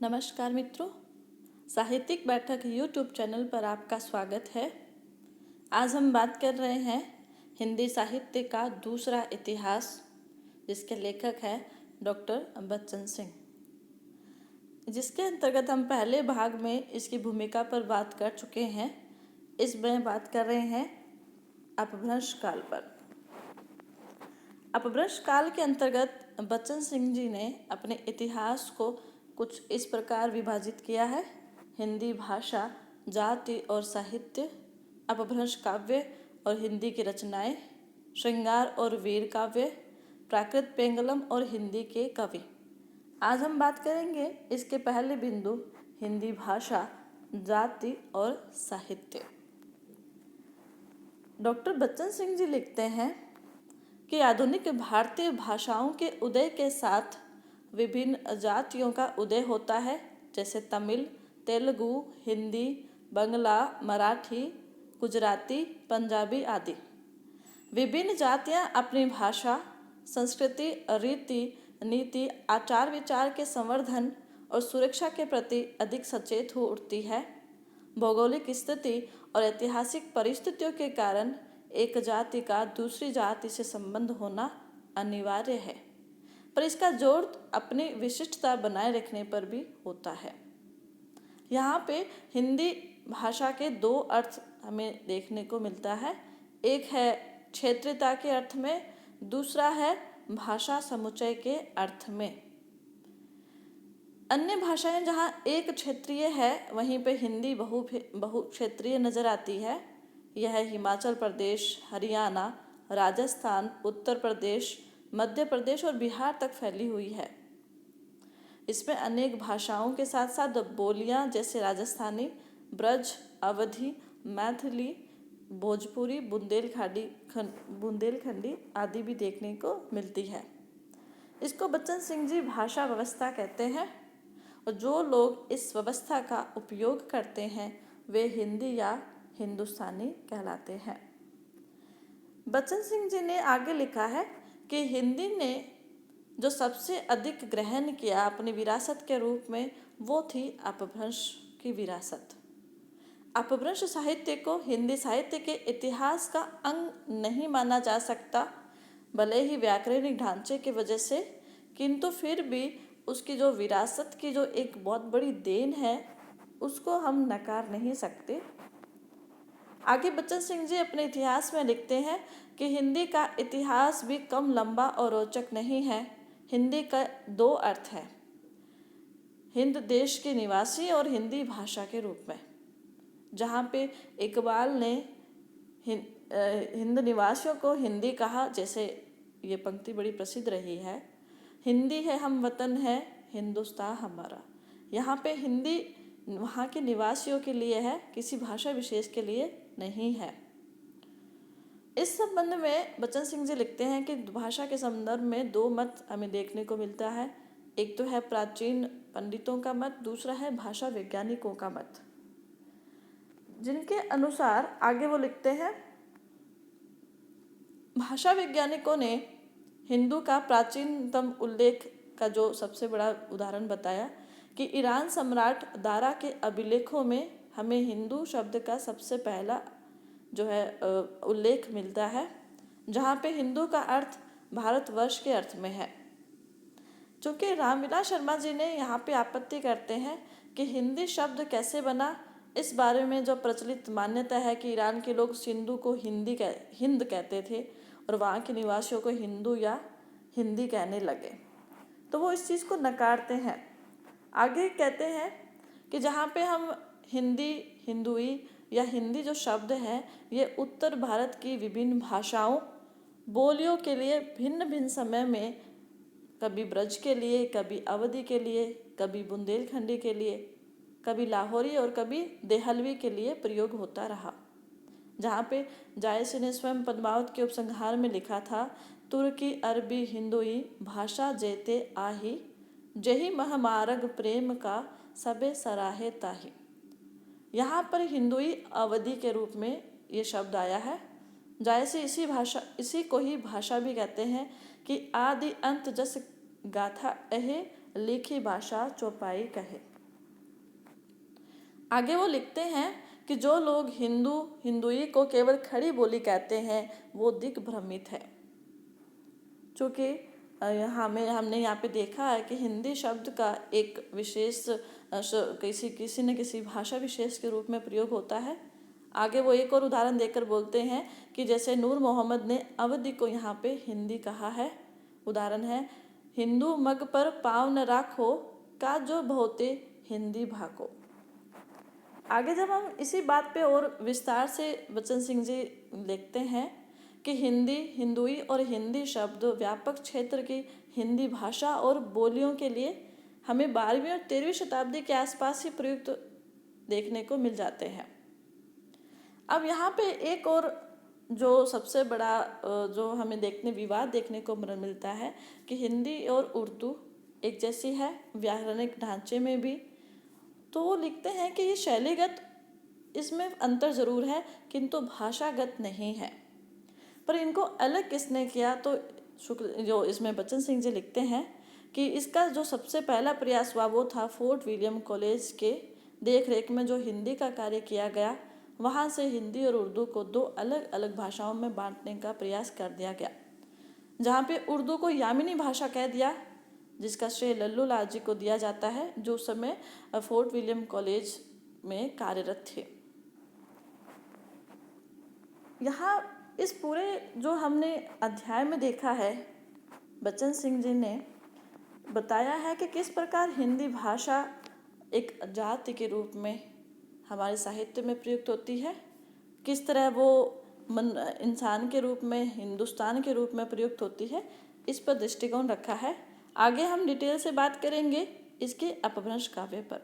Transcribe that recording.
नमस्कार मित्रों, साहित्यिक बैठक यूट्यूब चैनल पर आपका स्वागत है। आज हम बात कर रहे हैं हिंदी साहित्य का दूसरा इतिहास, जिसके लेखक हैं डॉक्टर बच्चन सिंह, जिसके अंतर्गत हम पहले भाग में इसकी भूमिका पर बात कर चुके हैं। इसमें बात कर रहे हैं अपभ्रंश काल पर। अपभ्रंश काल के अंतर्गत बच्चन सिंह जी ने अपने इतिहास को कुछ इस प्रकार विभाजित किया है: हिंदी भाषा, जाति और साहित्य, अपभ्रंश काव्य और हिंदी की रचनाएं, श्रृंगार और वीर काव्य, प्राकृत पेंगलम और हिंदी के कवि। आज हम बात करेंगे इसके पहले बिंदु हिंदी भाषा, जाति और साहित्य। डॉक्टर बच्चन सिंह जी लिखते हैं कि आधुनिक भारतीय भाषाओं के उदय के साथ विभिन्न जातियों का उदय होता है, जैसे तमिल, तेलुगु, हिंदी, बंगला, मराठी, गुजराती, पंजाबी आदि। विभिन्न जातियां अपनी भाषा, संस्कृति, रीति, नीति, आचार विचार के संवर्धन और सुरक्षा के प्रति अधिक सचेत हो उठती है। भौगोलिक स्थिति और ऐतिहासिक परिस्थितियों के कारण एक जाति का दूसरी जाति से संबंध होना अनिवार्य है, पर इसका जोर अपनी विशिष्टता बनाए रखने पर भी होता है। यहाँ पे हिंदी भाषा के दो अर्थ हमें देखने को मिलता है। एक है क्षेत्रीयता के अर्थ में, दूसरा है भाषा समुच्चय के अर्थ में। अन्य भाषाएं जहाँ एक क्षेत्रीय है, वहीं पे हिंदी बहुक्षेत्रीय नजर आती है। यह हिमाचल प्रदेश, हरियाणा, राजस्थान, उत्तर प्रदेश, मध्य प्रदेश और बिहार तक फैली हुई है। इसमें अनेक भाषाओं के साथ साथ बोलियां जैसे राजस्थानी, ब्रज, अवधी, मैथिली, भोजपुरी, बुंदेलखंडी आदि भी देखने को मिलती है। इसको बच्चन सिंह जी भाषा व्यवस्था कहते हैं, और जो लोग इस व्यवस्था का उपयोग करते हैं वे हिंदी या हिंदुस्तानी कहलाते हैं। बच्चन सिंह जी ने आगे लिखा है कि हिंदी ने जो सबसे अधिक ग्रहण किया अपनी विरासत के रूप में, वो थी अपभ्रंश की विरासत। अपभ्रंश साहित्य को हिंदी साहित्य के इतिहास का अंग नहीं माना जा सकता, भले ही व्याकरणिक ढांचे की वजह से, किंतु फिर भी उसकी जो विरासत की जो एक बहुत बड़ी देन है, उसको हम नकार नहीं सकते। आगे बच्चन सिंह जी अपने इतिहास में लिखते हैं कि हिंदी का इतिहास भी कम लंबा और रोचक नहीं है। हिंदी का दो अर्थ है: हिंद देश के निवासी और हिंदी भाषा के रूप में। जहाँ पे इकबाल ने हिंद निवासियों को हिंदी कहा, जैसे ये पंक्ति बड़ी प्रसिद्ध रही है, हिंदी है हम वतन है, हिंदुस्तान हमारा। यहाँ पे हिंदी वहाँ के निवासियों के लिए है, किसी भाषा विशेष के लिए नहीं है। इस संबंध में बच्चन सिंह जी लिखते हैं कि भाषा के संदर्भ में दो मत हमें देखने को मिलता है। एक तो है प्राचीन पंडितों का मत, दूसरा है भाषा वैज्ञानिकों का मत, जिनके अनुसार आगे वो लिखते हैं, भाषा वैज्ञानिकों ने हिंदू का प्राचीनतम उल्लेख का जो सबसे बड़ा उदाहरण बताया कि ईरान सम्राट दारा के अभिलेखों में हमें हिंदू शब्द का सबसे पहला जो है उल्लेख मिलता है, जहाँ पे हिंदू का अर्थ भारतवर्ष के अर्थ में है। चूँकि रामविलास शर्मा जी ने यहाँ पे आपत्ति करते हैं कि हिंदी शब्द कैसे बना, इस बारे में जो प्रचलित मान्यता है कि ईरान के लोग सिंधु को हिंद कहते थे और वहाँ के निवासियों को हिंदू या हिंदी कहने लगे, तो वो इस चीज़ को नकारते हैं। आगे कहते हैं कि जहाँ पे हम हिंदी, हिंदुई या हिंदी जो शब्द है, ये उत्तर भारत की विभिन्न भाषाओं, बोलियों के लिए भिन्न भिन्न समय में, कभी ब्रज के लिए, कभी अवधी के लिए, कभी बुंदेलखंडी के लिए, कभी लाहौरी और कभी देहलवी के लिए प्रयोग होता रहा। जहाँ पे जायसी ने स्वयं पद्मावत के उपसंहार में लिखा था, तुर्की अरबी हिंदुई भाषा जेते आही, जही महमारग प्रेम का सबे सराहे ताही। यहाँ पर हिंदुई अवधि के रूप में ये शब्द आया है। जायसी इसी को ही भाषा भी कहते हैं कि आदि अंत जस गाथा अहे लिखी भाषा चौपाई कहे। आगे वो लिखते हैं कि जो लोग हिंदुई को केवल खड़ी बोली कहते हैं वो दिग्भ्रमित है। चूँकि हमने यहाँ पे देखा है कि हिंदी शब्द का एक विशेष किसी न किसी भाषा विशेष के रूप में प्रयोग होता है। आगे वो एक और उदाहरण देकर बोलते हैं कि जैसे नूर मोहम्मद ने अवधि को यहाँ पे हिंदी कहा है। उदाहरण है, हिंदू मग पर पाँव न राखो, का जो बहुते हिंदी भाको। आगे जब हम इसी बात पे और विस्तार से बच्चन सिंह जी लिखते हैं कि हिंदुई और हिंदी शब्द व्यापक क्षेत्र की हिंदी भाषा और बोलियों के लिए हमें 12वीं और 13वीं शताब्दी के आसपास ही प्रयुक्त देखने को मिल जाते हैं। अब यहाँ पे एक और जो सबसे बड़ा जो हमें विवाद देखने को मिलता है कि हिंदी और उर्दू एक जैसी है व्याकरणिक ढांचे में भी। तो वो लिखते हैं कि ये शैलीगत इसमें अंतर ज़रूर है किंतु भाषागत नहीं है। पर इनको अलग किसने किया, तो जो इसमें बच्चन सिंह जी लिखते हैं कि इसका जो सबसे पहला प्रयास हुआ वो था फोर्ट विलियम कॉलेज के देख रेख में जो हिंदी का कार्य किया गया। वहाँ से हिंदी और उर्दू को 2 अलग अलग भाषाओं में बांटने का प्रयास कर दिया गया, जहाँ पे उर्दू को यामिनी भाषा कह दिया, जिसका श्रेय लल्लू लाल जी को दिया जाता है जो उस समय फोर्ट विलियम कॉलेज में कार्यरत थे। यहाँ इस पूरे जो हमने अध्याय में देखा है, बच्चन सिंह जी ने बताया है कि किस प्रकार हिंदी भाषा एक जाति के रूप में हमारे साहित्य में प्रयुक्त होती है, किस तरह वो इंसान के रूप में, हिंदुस्तान के रूप में प्रयुक्त होती है, इस पर दृष्टिकोण रखा है। आगे हम डिटेल से बात करेंगे इसके अपभ्रंश काव्य पर।